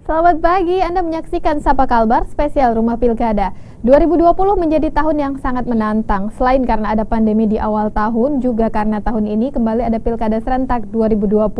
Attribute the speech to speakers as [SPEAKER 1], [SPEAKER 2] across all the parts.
[SPEAKER 1] Selamat pagi, Anda menyaksikan Sapa Kalbar spesial Rumah Pilkada. 2020 menjadi tahun yang sangat menantang. Selain karena ada pandemi di awal tahun, juga karena tahun ini kembali ada Pilkada serentak 2020.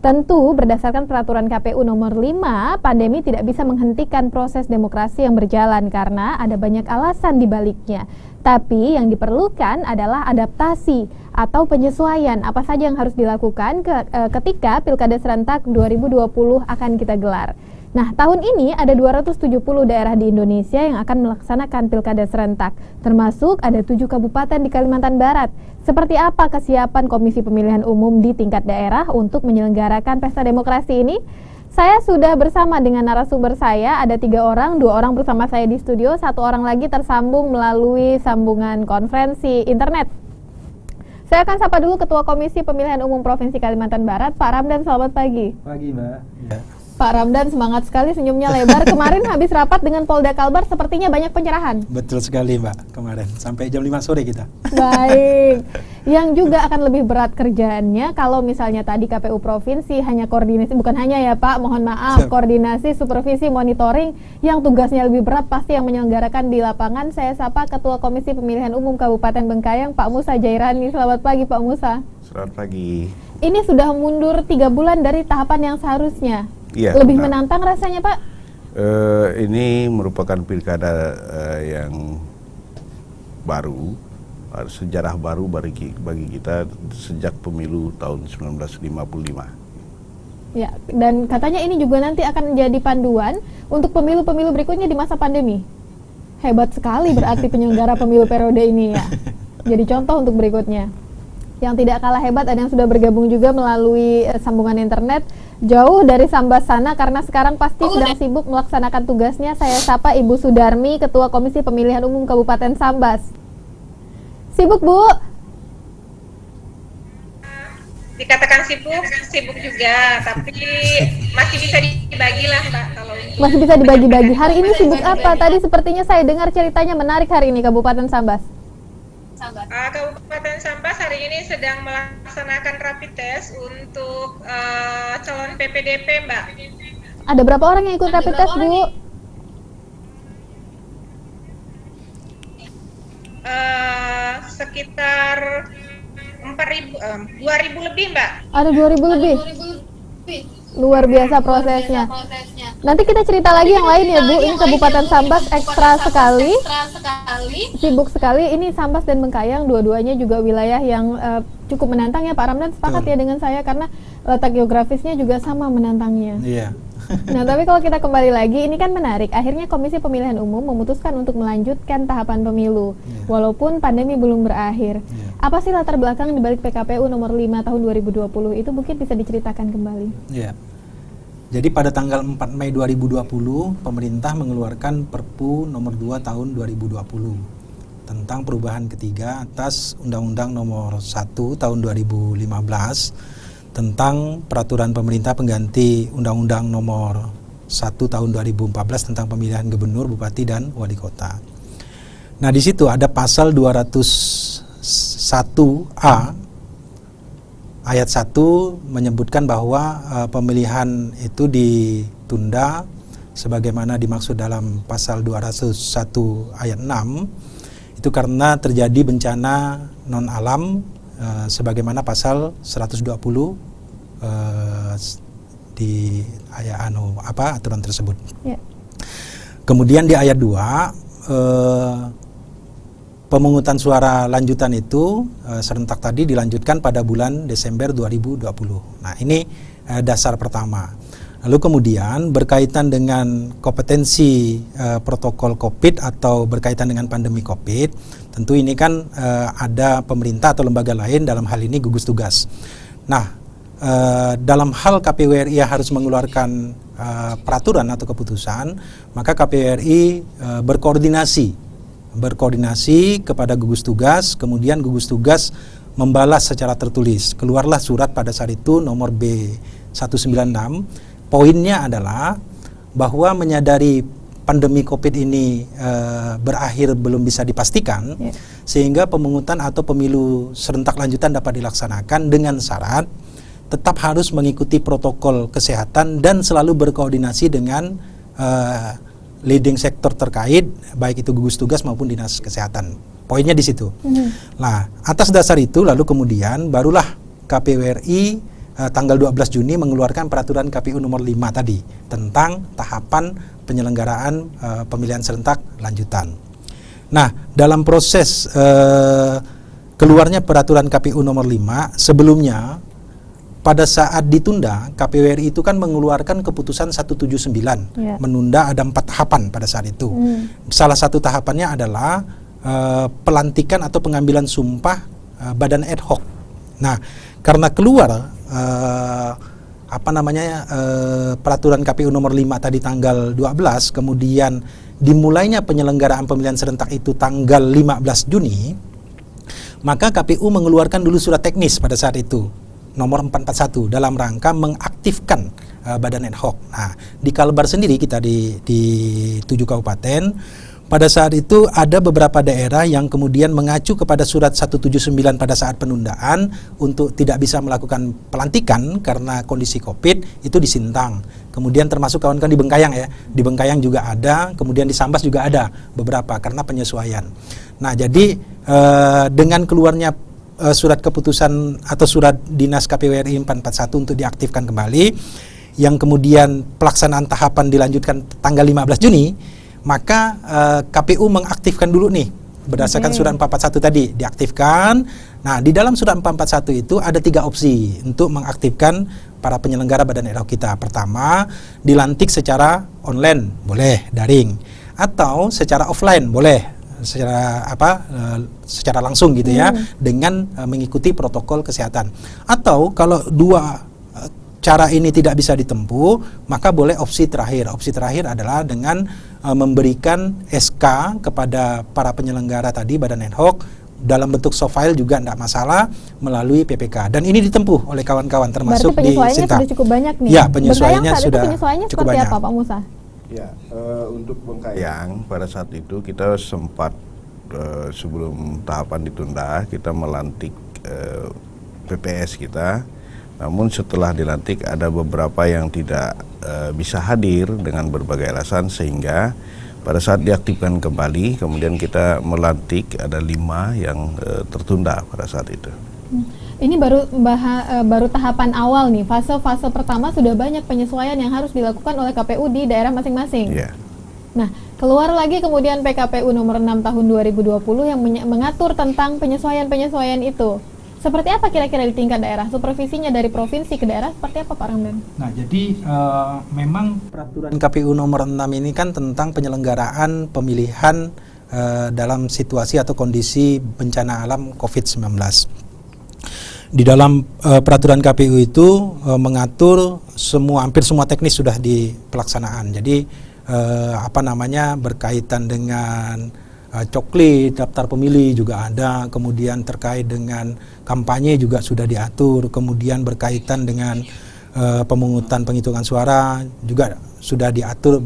[SPEAKER 1] Tentu berdasarkan peraturan KPU nomor 5, pandemi tidak bisa menghentikan proses demokrasi yang berjalan karena ada banyak alasan di baliknya. Tapi yang diperlukan adalah adaptasi atau penyesuaian apa saja yang harus dilakukan ketika Pilkada serentak 2020 akan kita gelar. Nah, tahun ini ada 270 daerah di Indonesia yang akan melaksanakan Pilkada serentak, termasuk ada 7 kabupaten di Kalimantan Barat. Seperti apa kesiapan Komisi Pemilihan Umum di tingkat daerah untuk menyelenggarakan pesta demokrasi ini? Saya sudah bersama dengan narasumber saya, ada 3 orang, 2 orang bersama saya di studio, 1 orang lagi tersambung melalui sambungan konferensi internet. Saya akan sapa dulu Ketua Komisi Pemilihan Umum Provinsi Kalimantan Barat, Pak Ramdan. Selamat pagi.
[SPEAKER 2] Pagi, Mbak. Ya.
[SPEAKER 1] Pak Ramdan semangat sekali, senyumnya lebar. Kemarin habis rapat dengan Polda Kalbar, sepertinya banyak penyerahan.
[SPEAKER 2] Betul sekali, Mbak. Kemarin sampai jam 5 sore kita.
[SPEAKER 1] Baik. Yang juga akan lebih berat kerjaannya kalau misalnya tadi KPU Provinsi hanya koordinasi, bukan hanya ya Pak, mohon maaf, koordinasi, supervisi, monitoring. Yang tugasnya lebih berat pasti yang menyelenggarakan di lapangan. Saya sapa Ketua Komisi Pemilihan Umum Kabupaten Bengkayang, Pak Musa Jairani. Selamat pagi, Pak Musa.
[SPEAKER 3] Selamat pagi.
[SPEAKER 1] Ini sudah mundur 3 bulan dari tahapan yang seharusnya.
[SPEAKER 3] Iya,
[SPEAKER 1] lebih menantang rasanya, Pak?
[SPEAKER 3] Ini merupakan pilkada yang baru, sejarah baru bagi kita sejak pemilu tahun 1955.
[SPEAKER 1] Ya, dan katanya ini juga nanti akan menjadi panduan untuk pemilu-pemilu berikutnya di masa pandemi. Hebat sekali berarti penyelenggara pemilu periode ini ya. Jadi contoh untuk berikutnya. Yang tidak kalah hebat ada yang sudah bergabung juga melalui sambungan internet jauh dari Sambas sana karena sekarang pasti sedang sibuk melaksanakan tugasnya. Saya sapa Ibu Sudarmi, Ketua Komisi Pemilihan Umum Kabupaten Sambas. Sibuk, Bu?
[SPEAKER 4] Dikatakan sibuk juga, tapi masih bisa dibagi lah, Mbak. Kalau
[SPEAKER 1] masih bisa dibagi-bagi. Hari ini sibuk apa? Tadi sepertinya saya dengar ceritanya menarik hari ini Kabupaten Sambas.
[SPEAKER 4] Kabupaten Sambas hari ini sedang melaksanakan rapid test untuk calon PPDP, Mbak.
[SPEAKER 1] Ada berapa orang yang ikut rapid test, Bu?
[SPEAKER 4] Sekitar 2.000 lebih, Mbak.
[SPEAKER 1] Ada 2.000 lebih? Luar biasa prosesnya. Nanti kita cerita lagi yang lain ya, Bu. Ini Kabupaten Sambas ekstra sekali. Sibuk sekali. Ini Sambas dan Bengkayang, dua-duanya juga wilayah yang cukup menantang ya, Pak Ramdan. Sepakat ya dengan saya karena letak geografisnya juga sama menantangnya.
[SPEAKER 2] Iya.
[SPEAKER 1] Nah, tapi kalau kita kembali lagi, ini kan menarik. Akhirnya Komisi Pemilihan Umum memutuskan untuk melanjutkan tahapan pemilu, walaupun pandemi belum berakhir. Apa sih latar belakang di balik PKPU nomor 5 tahun 2020 itu mungkin bisa diceritakan kembali?
[SPEAKER 2] Iya. Jadi pada tanggal 4 Mei 2020, pemerintah mengeluarkan Perpu nomor 2 tahun 2020 tentang perubahan ketiga atas Undang-Undang nomor 1 tahun 2015 tentang peraturan pemerintah pengganti Undang-Undang nomor 1 tahun 2014 tentang pemilihan gubernur, bupati, dan wali kota. Nah, di situ ada pasal 201A ayat 1 menyebutkan bahwa pemilihan itu ditunda sebagaimana dimaksud dalam pasal 201 ayat 6 itu karena terjadi bencana non alam sebagaimana pasal 120 di ayat aturan tersebut. Kemudian di ayat 2 pemungutan suara lanjutan itu serentak tadi dilanjutkan pada bulan Desember 2020. Nah, ini dasar pertama. Lalu kemudian berkaitan dengan kompetensi protokol COVID atau berkaitan dengan pandemi COVID, tentu ini kan ada pemerintah atau lembaga lain, dalam hal ini gugus tugas. Nah, dalam hal KPU RI harus mengeluarkan peraturan atau keputusan, maka KPU RI berkoordinasi kepada gugus tugas, kemudian gugus tugas membalas secara tertulis. Keluarlah surat pada saat itu nomor B196. Poinnya adalah bahwa menyadari pandemi COVID ini berakhir belum bisa dipastikan, sehingga pemungutan atau pemilu serentak lanjutan dapat dilaksanakan dengan syarat tetap harus mengikuti protokol kesehatan dan selalu berkoordinasi dengan leading sektor terkait, baik itu gugus tugas maupun dinas kesehatan. Poinnya di situ. Nah, atas dasar itu lalu kemudian barulah KPU RI tanggal 12 Juni mengeluarkan peraturan KPU nomor 5 tadi tentang tahapan penyelenggaraan pemilihan serentak lanjutan. Nah, dalam proses keluarnya peraturan KPU nomor 5, sebelumnya pada saat ditunda, KPU RI itu kan mengeluarkan keputusan 179, menunda ada 4 tahapan pada saat itu. Salah satu tahapannya adalah pelantikan atau pengambilan sumpah badan ad hoc. Nah, karena keluar peraturan KPU nomor 5 tadi tanggal 12, kemudian dimulainya penyelenggaraan pemilihan serentak itu tanggal 15 Juni, maka KPU mengeluarkan dulu surat teknis pada saat itu nomor 441 dalam rangka mengaktifkan badan ad hoc. Nah, di Kalbar sendiri kita di 7 kabupaten pada saat itu ada beberapa daerah yang kemudian mengacu kepada surat 179 pada saat penundaan untuk tidak bisa melakukan pelantikan karena kondisi Covid, itu di Sintang. Kemudian termasuk kawan-kawan di Bengkayang ya. Di Bengkayang juga ada, kemudian di Sambas juga ada beberapa karena penyesuaian. Nah, jadi dengan keluarnya surat keputusan atau surat dinas KPU RI 441 untuk diaktifkan kembali, yang kemudian pelaksanaan tahapan dilanjutkan tanggal 15 Juni, maka KPU mengaktifkan dulu nih berdasarkan surat 441 tadi diaktifkan. Nah, di dalam surat 441 itu ada 3 opsi untuk mengaktifkan para penyelenggara badan ad hoc kita. Pertama, dilantik secara online, boleh daring, atau secara offline, boleh secara langsung gitu ya, dengan mengikuti protokol kesehatan. Atau kalau dua cara ini tidak bisa ditempuh, maka boleh opsi terakhir. Opsi terakhir adalah dengan memberikan SK kepada para penyelenggara tadi badan ad hoc dalam bentuk soft file juga tidak masalah melalui PPK. Dan ini ditempuh oleh kawan-kawan termasuk di Sinta.
[SPEAKER 1] Sudah cukup banyak nih.
[SPEAKER 2] Ya, penyesuaiannya sudah cukup banyak.
[SPEAKER 1] Apa, Pak Musa?
[SPEAKER 3] Ya, untuk Bengkayang pada saat itu kita sempat sebelum tahapan ditunda kita melantik PPS kita. Namun setelah dilantik ada beberapa yang tidak bisa hadir dengan berbagai alasan, sehingga pada saat diaktifkan kembali kemudian kita melantik ada 5 yang tertunda pada saat itu.
[SPEAKER 1] Ini baru tahapan awal nih, fase pertama sudah banyak penyesuaian yang harus dilakukan oleh KPU di daerah masing-masing. Nah, keluar lagi kemudian PKPU nomor 6 tahun 2020 yang mengatur tentang penyesuaian-penyesuaian itu. Seperti apa kira-kira di tingkat daerah? Supervisinya dari provinsi ke daerah seperti apa, Pak Ramdan?
[SPEAKER 2] Nah, jadi memang peraturan KPU nomor 6 ini kan tentang penyelenggaraan pemilihan dalam situasi atau kondisi bencana alam COVID-19. Di dalam peraturan KPU itu mengatur hampir semua teknis sudah di pelaksanaan. Jadi berkaitan dengan coklit, daftar pemilih juga ada, kemudian terkait dengan kampanye juga sudah diatur, kemudian berkaitan dengan penghitungan suara juga sudah diatur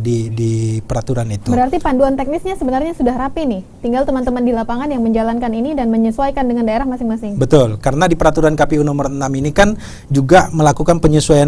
[SPEAKER 2] di peraturan itu.
[SPEAKER 1] Berarti panduan teknisnya sebenarnya sudah rapi nih, tinggal teman-teman di lapangan yang menjalankan ini dan menyesuaikan dengan daerah masing-masing.
[SPEAKER 2] Betul, karena di peraturan KPU nomor 6 ini kan juga melakukan penyesuaian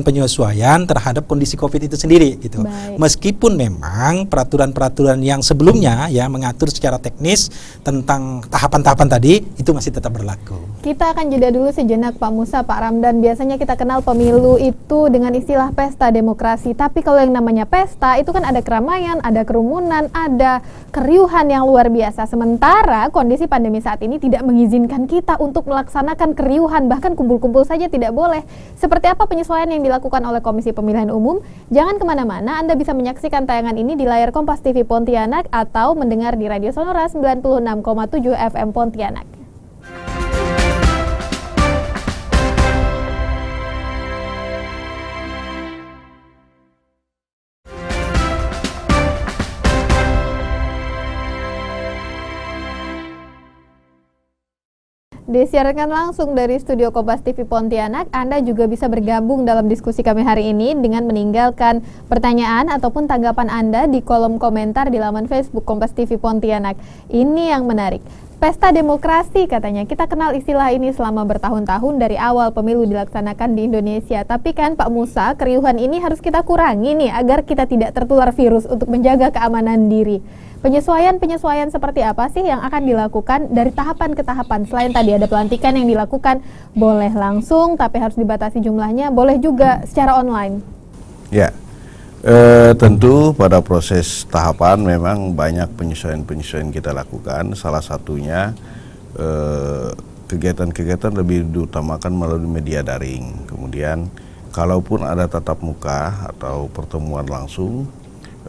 [SPEAKER 2] terhadap kondisi COVID itu sendiri gitu.
[SPEAKER 1] Baik.
[SPEAKER 2] Meskipun memang peraturan-peraturan yang sebelumnya ya mengatur secara teknis tentang tahapan-tahapan tadi itu masih tetap berlaku.
[SPEAKER 1] Kita akan jeda dulu sejenak, Pak Musa, Pak Ramdan. Biasanya kita kenal pemilu itu dengan istilah pesta demokrasi, tapi kalau yang namanya pesta itu kan ada keramaian, ada kerumunan, ada keriuhan yang luar biasa. Sementara kondisi pandemi saat ini tidak mengizinkan kita untuk melaksanakan keriuhan, bahkan kumpul-kumpul saja tidak boleh. Seperti apa penyesuaian yang dilakukan oleh Komisi Pemilihan Umum? Jangan kemana-mana, Anda bisa menyaksikan tayangan ini di layar Kompas TV Pontianak atau mendengar di Radio Sonora 96,7 FM Pontianak. Disiarkan langsung dari studio Kompas TV Pontianak. Anda juga bisa bergabung dalam diskusi kami hari ini dengan meninggalkan pertanyaan ataupun tanggapan Anda di kolom komentar di laman Facebook Kompas TV Pontianak. Ini yang menarik. Pesta demokrasi katanya. Kita kenal istilah ini selama bertahun-tahun dari awal pemilu dilaksanakan di Indonesia. Tapi kan Pak Musa, keriuhan ini harus kita kurangi nih agar kita tidak tertular virus untuk menjaga keamanan diri. Penyesuaian seperti apa sih yang akan dilakukan dari tahapan ke tahapan? Selain tadi ada pelantikan yang dilakukan boleh langsung tapi harus dibatasi jumlahnya, boleh juga secara online.
[SPEAKER 3] Ya. Tentu pada proses tahapan memang banyak penyesuaian kita lakukan. Salah satunya kegiatan-kegiatan lebih diutamakan melalui media daring. Kemudian kalaupun ada tatap muka atau pertemuan langsung,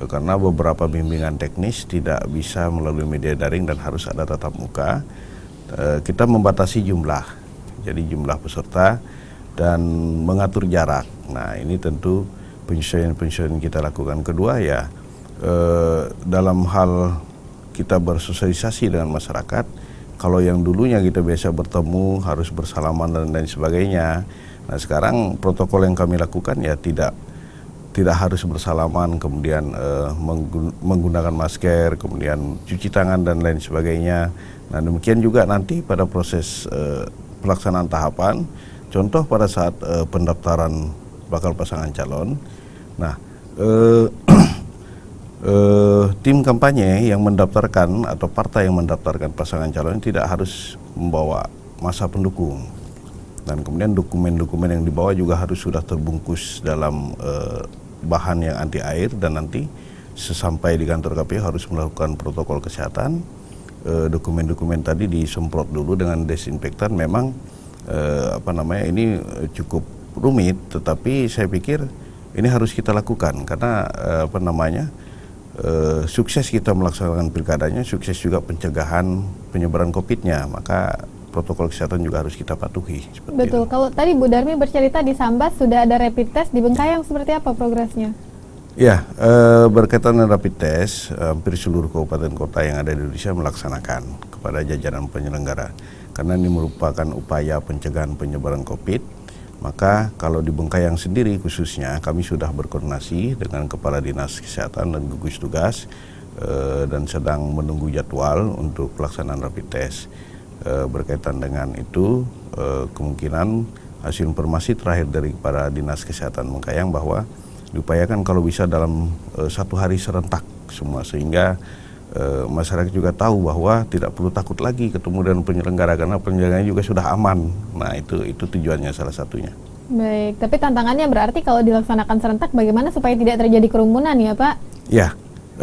[SPEAKER 3] karena beberapa bimbingan teknis tidak bisa melalui media daring dan harus ada tatap muka, kita membatasi jumlah. Jadi jumlah peserta dan mengatur jarak. Nah, ini tentu penyesuaian kita lakukan. Kedua ya, dalam hal kita bersosialisasi dengan masyarakat, kalau yang dulunya kita biasa bertemu harus bersalaman dan lain sebagainya, nah sekarang protokol yang kami lakukan ya tidak harus bersalaman, kemudian menggunakan masker, kemudian cuci tangan dan lain sebagainya. Nah demikian juga nanti pada proses pelaksanaan tahapan, contoh pada saat pendaftaran bakal pasangan calon. Nah, tim kampanye yang mendaftarkan atau partai yang mendaftarkan pasangan calon tidak harus membawa massa pendukung. Dan kemudian dokumen-dokumen yang dibawa juga harus sudah terbungkus dalam bahan yang anti air, dan nanti sesampai di kantor KPU harus melakukan protokol kesehatan. Dokumen-dokumen tadi disemprot dulu dengan desinfektan. Memang ini cukup rumit, tetapi saya pikir ini harus kita lakukan karena sukses kita melaksanakan pilkadanya, sukses juga pencegahan penyebaran COVID-nya, maka protokol kesehatan juga harus kita patuhi.
[SPEAKER 1] Betul. Kalau tadi Bu Darmi bercerita di Sambas sudah ada rapid test, di Bengkayang seperti apa progresnya?
[SPEAKER 3] Ya, berkaitan dengan rapid test, hampir seluruh kabupaten kota yang ada di Indonesia melaksanakan kepada jajaran penyelenggara, karena ini merupakan upaya pencegahan penyebaran COVID. Maka kalau di Bengkayang sendiri khususnya kami sudah berkoordinasi dengan Kepala Dinas Kesehatan dan gugus tugas dan sedang menunggu jadwal untuk pelaksanaan rapid test. Berkaitan dengan itu kemungkinan hasil informasi terakhir dari Kepala Dinas Kesehatan Bengkayang bahwa diupayakan kalau bisa dalam 1 hari serentak semua, sehingga masyarakat juga tahu bahwa tidak perlu takut lagi ketemu dengan penyelenggara karena penyelenggaranya juga sudah aman. Nah itu tujuannya salah satunya.
[SPEAKER 1] Baik, tapi tantangannya berarti kalau dilaksanakan serentak bagaimana supaya tidak terjadi kerumunan ya Pak?
[SPEAKER 3] Ya,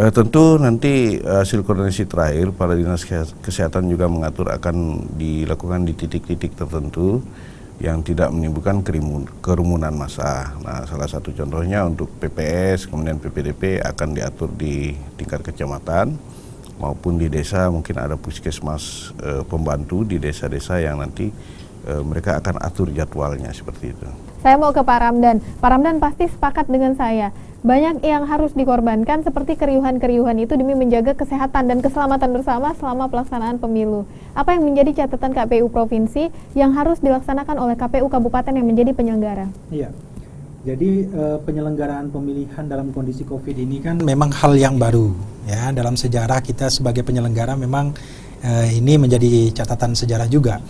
[SPEAKER 3] tentu nanti hasil koordinasi terakhir para dinas kesehatan juga mengatur akan dilakukan di titik-titik tertentu yang tidak menimbulkan kerumunan massa. Nah salah satu contohnya untuk PPS, kemudian PPDP akan diatur di tingkat kecamatan maupun di desa. Mungkin ada puskesmas pembantu di desa-desa yang nanti mereka akan atur jadwalnya seperti itu.
[SPEAKER 1] Saya mau ke Pak Ramdan. Pak Ramdan pasti sepakat dengan saya. Banyak yang harus dikorbankan seperti keriuhan-keriuhan itu demi menjaga kesehatan dan keselamatan bersama selama pelaksanaan pemilu. Apa yang menjadi catatan KPU Provinsi yang harus dilaksanakan oleh KPU Kabupaten yang menjadi penyelenggara?
[SPEAKER 2] Iya. Jadi penyelenggaraan pemilihan dalam kondisi COVID ini kan memang hal yang baru ya, dalam sejarah kita sebagai penyelenggara. Memang ini menjadi catatan sejarah juga.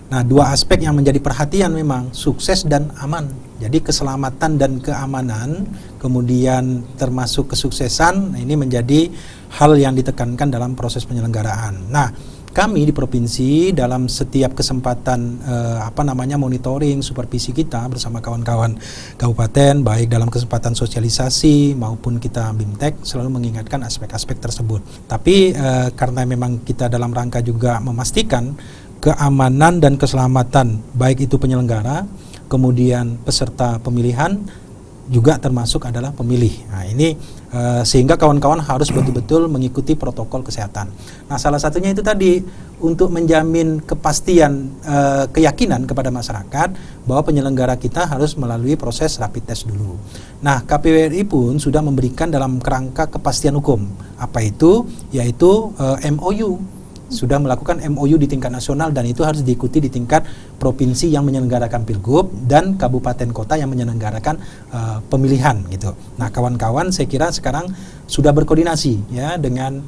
[SPEAKER 2] Nah, 2 aspek yang menjadi perhatian memang sukses dan aman. Jadi keselamatan dan keamanan, kemudian termasuk kesuksesan, ini menjadi hal yang ditekankan dalam proses penyelenggaraan. Nah, kami di provinsi dalam setiap kesempatan monitoring, supervisi kita bersama kawan-kawan kabupaten, baik dalam kesempatan sosialisasi maupun kita BIMTEK, selalu mengingatkan aspek-aspek tersebut. Tapi karena memang kita dalam rangka juga memastikan keamanan dan keselamatan baik itu penyelenggara, kemudian peserta pemilihan, juga termasuk adalah pemilih. Nah ini sehingga kawan-kawan harus betul-betul mengikuti protokol kesehatan. Nah salah satunya itu tadi untuk menjamin kepastian keyakinan kepada masyarakat bahwa penyelenggara kita harus melalui proses rapid test dulu. Nah KPU RI pun sudah memberikan dalam kerangka kepastian hukum. Apa itu? Yaitu MOU. Sudah melakukan MOU di tingkat nasional dan itu harus diikuti di tingkat provinsi yang menyelenggarakan pilgub dan kabupaten kota yang menyelenggarakan pemilihan gitu. Nah, kawan-kawan saya kira sekarang sudah berkoordinasi ya dengan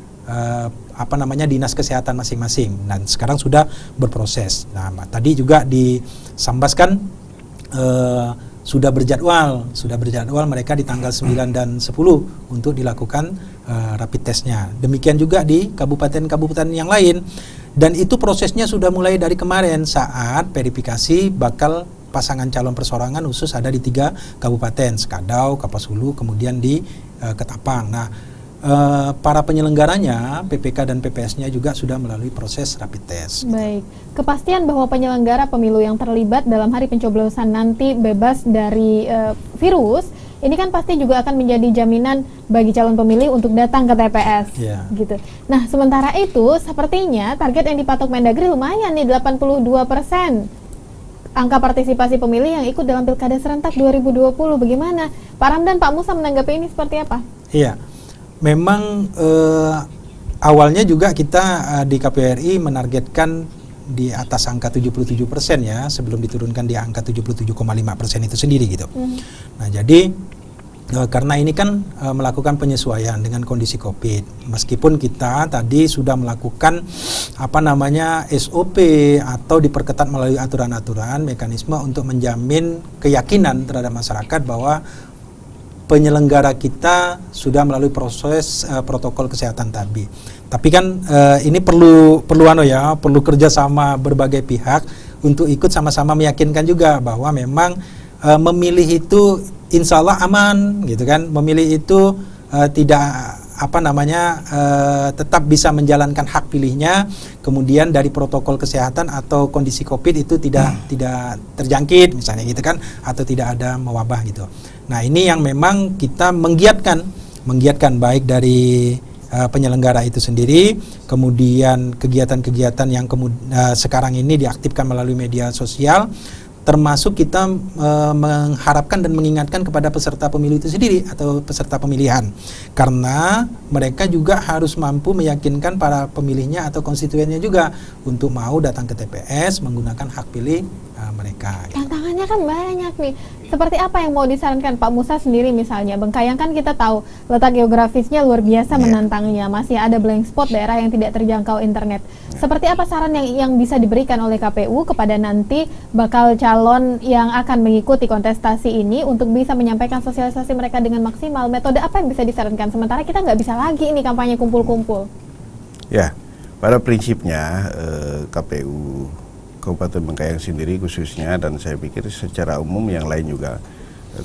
[SPEAKER 2] dinas kesehatan masing-masing, dan sekarang sudah berproses. Nah, tadi juga disambaskan sudah berjadwal mereka di tanggal 9 dan 10 untuk dilakukan rapid testnya. Demikian juga di kabupaten-kabupaten yang lain, dan itu prosesnya sudah mulai dari kemarin saat verifikasi bakal pasangan calon perseorangan khusus ada di 3 kabupaten, Sekadau, Kapuas Hulu, kemudian di Ketapang. Nah, para penyelenggaranya, PPK dan PPS-nya juga sudah melalui proses rapid test.
[SPEAKER 1] Baik, kepastian bahwa penyelenggara pemilu yang terlibat dalam hari pencoblosan nanti bebas dari virus, ini kan pasti juga akan menjadi jaminan bagi calon pemilih untuk datang ke TPS, gitu. Nah, sementara itu, sepertinya target yang dipatok Mendagri lumayan nih, 82%. Angka partisipasi pemilih yang ikut dalam Pilkada serentak 2020, bagaimana? Pak Ramdan, Pak Musa menanggapi ini seperti apa?
[SPEAKER 2] Iya, memang awalnya juga kita di KPU RI menargetkan di atas angka 77% ya, sebelum diturunkan di angka 77,5% itu sendiri gitu. Nah, jadi karena ini kan melakukan penyesuaian dengan kondisi COVID. Meskipun kita tadi sudah melakukan SOP atau diperketat melalui aturan-aturan mekanisme untuk menjamin keyakinan terhadap masyarakat bahwa penyelenggara kita sudah melalui proses protokol kesehatan tadi. Tapi kan ini perlu kerjasama berbagai pihak untuk ikut sama-sama meyakinkan juga bahwa memang memilih itu insya Allah aman, gitu kan. Memilih itu tetap bisa menjalankan hak pilihnya. Kemudian dari protokol kesehatan atau kondisi COVID itu tidak terjangkit, misalnya gitu kan, atau tidak ada mewabah gitu. Nah, ini yang memang kita menggiatkan baik dari penyelenggara itu sendiri, kemudian kegiatan-kegiatan yang sekarang ini diaktifkan melalui media sosial, termasuk kita mengharapkan dan mengingatkan kepada peserta pemilu itu sendiri atau peserta pemilihan, karena mereka juga harus mampu meyakinkan para pemilihnya atau konstituennya juga untuk mau datang ke TPS menggunakan hak pilih mereka.
[SPEAKER 1] Tantangannya kan banyak nih. Seperti apa yang mau disarankan Pak Musa sendiri misalnya? Bengkayang kan kita tahu letak geografisnya luar biasa menantangnya. Masih ada blank spot, daerah yang tidak terjangkau internet. Seperti apa saran yang bisa diberikan oleh KPU kepada nanti bakal calon yang akan mengikuti kontestasi ini untuk bisa menyampaikan sosialisasi mereka dengan maksimal? Metode apa yang bisa disarankan? Sementara kita nggak bisa lagi ini kampanye kumpul-kumpul.
[SPEAKER 3] Ya, pada prinsipnya KPU Kabupaten Bengkayang sendiri khususnya, dan saya pikir secara umum yang lain juga,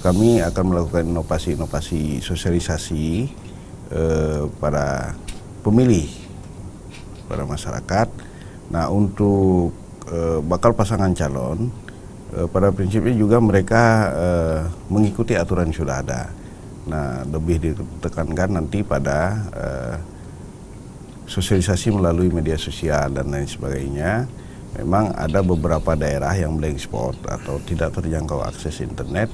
[SPEAKER 3] kami akan melakukan inovasi-inovasi sosialisasi pada pemilih, pada masyarakat. Nah, untuk bakal pasangan calon, pada prinsipnya juga mereka mengikuti aturan yang sudah ada. Nah, lebih ditekankan nanti pada sosialisasi melalui media sosial dan lain sebagainya. Memang ada beberapa daerah yang blank spot atau tidak terjangkau akses internet.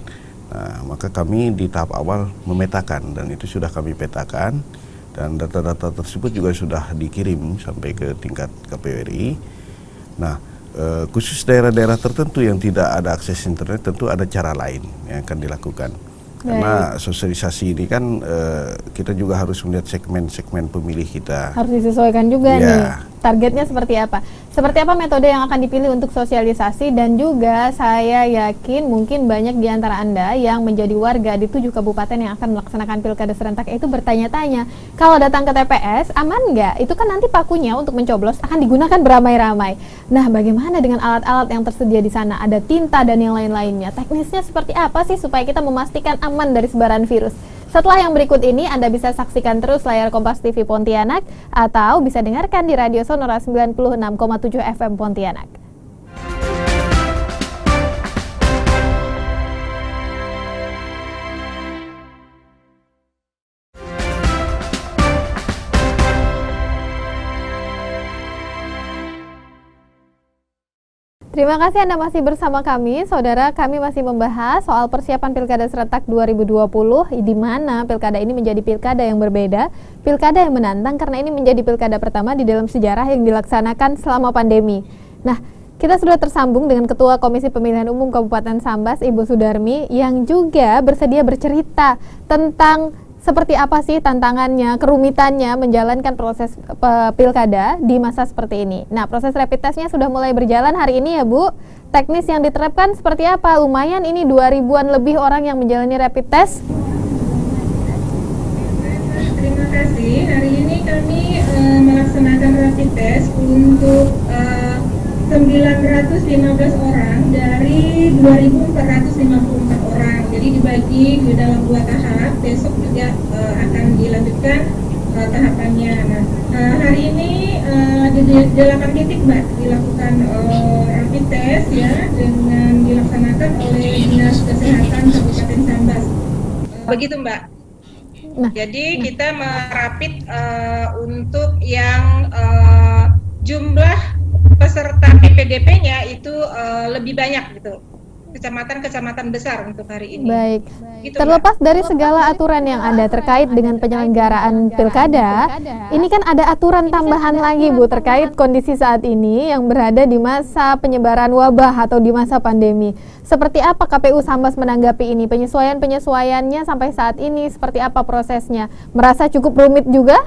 [SPEAKER 3] Nah, maka kami di tahap awal memetakan, dan itu sudah kami petakan, dan data-data tersebut juga sudah dikirim sampai ke tingkat KPU RI. Nah, khusus daerah-daerah tertentu yang tidak ada akses internet, tentu ada cara lain yang akan dilakukan. Karena sosialisasi ini kan kita juga harus melihat segmen-segmen pemilih kita. Harus
[SPEAKER 1] disesuaikan juga nih. Targetnya seperti apa? Seperti apa metode yang akan dipilih untuk sosialisasi, dan juga saya yakin mungkin banyak di antara Anda yang menjadi warga di 7 kabupaten yang akan melaksanakan Pilkada serentak itu bertanya-tanya, kalau datang ke TPS aman nggak? Itu kan nanti pakunya untuk mencoblos akan digunakan beramai-ramai. Nah, bagaimana dengan alat-alat yang tersedia di sana? Ada tinta dan yang lain-lainnya. Teknisnya seperti apa sih supaya kita memastikan aman dari sebaran virus? Setelah yang berikut ini, Anda bisa saksikan terus layar Kompas TV Pontianak atau bisa dengarkan di Radio Sonora 96,7 FM Pontianak. Terima kasih Anda masih bersama kami, saudara. Kami masih membahas soal persiapan Pilkada serentak 2020, di mana pilkada ini menjadi pilkada yang berbeda, pilkada yang menantang karena ini menjadi pilkada pertama di dalam sejarah yang dilaksanakan selama pandemi. Nah, kita sudah tersambung dengan Ketua Komisi Pemilihan Umum Kabupaten Sambas, Ibu Sudarmi, yang juga bersedia bercerita tentang seperti apa sih tantangannya, kerumitannya menjalankan proses pilkada di masa seperti ini. Nah, proses rapid testnya sudah mulai berjalan hari ini ya Bu. Teknis yang diterapkan seperti apa? Lumayan ini 2000-an lebih orang yang menjalani rapid test.
[SPEAKER 4] Terima kasih. Hari ini kami melaksanakan rapid test untuk 915 orang dari 2.454 orang. Jadi dibagi di dalam 2 tahap. Besok juga akan dilanjutkan tahapannya. Nah, hari ini di 8 titik Mbak dilakukan rapid test ya, dengan dilaksanakan oleh Dinas Kesehatan Kabupaten Sambas. Begitu Mbak.
[SPEAKER 1] Nah,
[SPEAKER 4] Jadi kita merapid untuk yang jumlah peserta PPDP-nya itu lebih banyak gitu, kecamatan-kecamatan besar untuk hari ini.
[SPEAKER 1] baik.
[SPEAKER 4] Gitu,
[SPEAKER 1] Terlepas dari segala aturan yang ada terkait dengan penyelenggaraan pilkada, ini kan ada aturan tambahan lagi Bu terkait kondisi saat ini yang berada di masa penyebaran wabah atau di masa pandemi. Seperti apa KPU Sambas menanggapi ini? Penyesuaiannya sampai saat ini seperti apa prosesnya? Merasa cukup rumit juga?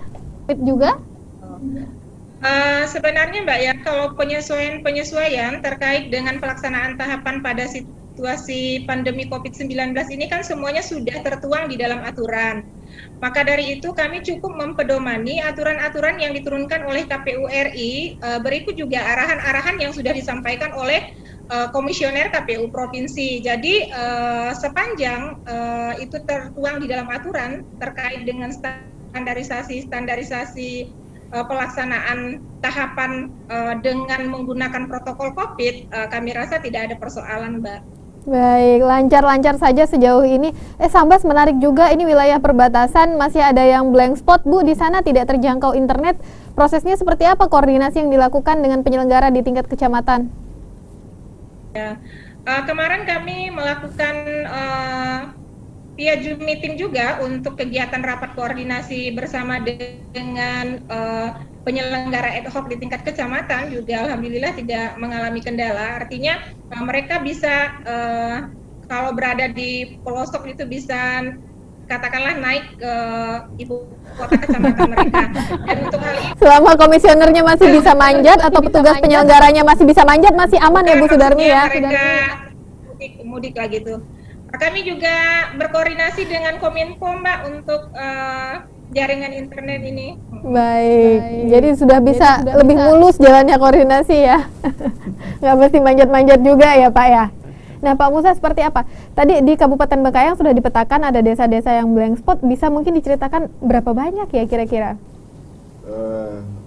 [SPEAKER 4] Sebenarnya Mbak ya, kalau penyesuaian terkait dengan pelaksanaan tahapan pada situasi pandemi COVID-19 ini kan semuanya sudah tertuang di dalam aturan. Maka dari itu kami cukup mempedomani aturan-aturan yang diturunkan oleh KPU RI, berikut juga arahan-arahan yang sudah disampaikan oleh Komisioner KPU Provinsi. Jadi sepanjang itu tertuang di dalam aturan terkait dengan standarisasi pelaksanaan tahapan dengan menggunakan protokol COVID, kami rasa tidak ada persoalan, Mbak.
[SPEAKER 1] Baik, lancar-lancar saja sejauh ini. Sambas menarik juga, ini wilayah perbatasan, masih ada yang blank spot Bu, di sana tidak terjangkau internet. Prosesnya seperti apa koordinasi yang dilakukan dengan penyelenggara di tingkat kecamatan?
[SPEAKER 4] Ya, kemarin kami melakukan via Zoom meeting juga untuk kegiatan rapat koordinasi bersama dengan penyelenggara ad hoc di tingkat kecamatan, juga alhamdulillah tidak mengalami kendala. Artinya mereka bisa kalau berada di pelosok itu bisa katakanlah naik ke ibu kota kecamatan mereka. Dan untuk hal ini,
[SPEAKER 1] Selama komisionernya masih bisa manjat atau petugas penyelenggaranya masih bisa manjat, masih aman ya Bu Sudarmi ya?
[SPEAKER 4] Mereka mudik lah gitu. Kami juga berkoordinasi dengan Kominfo Mbak untuk jaringan internet ini.
[SPEAKER 1] Baik, jadi sudah bisa lebih mulus jalannya koordinasi ya. Nggak mesti manjat-manjat juga ya Pak ya. Nah Pak Musa, seperti apa? Tadi di Kabupaten Bengkayang sudah dipetakan ada desa-desa yang blank spot, bisa mungkin diceritakan berapa banyak ya kira-kira?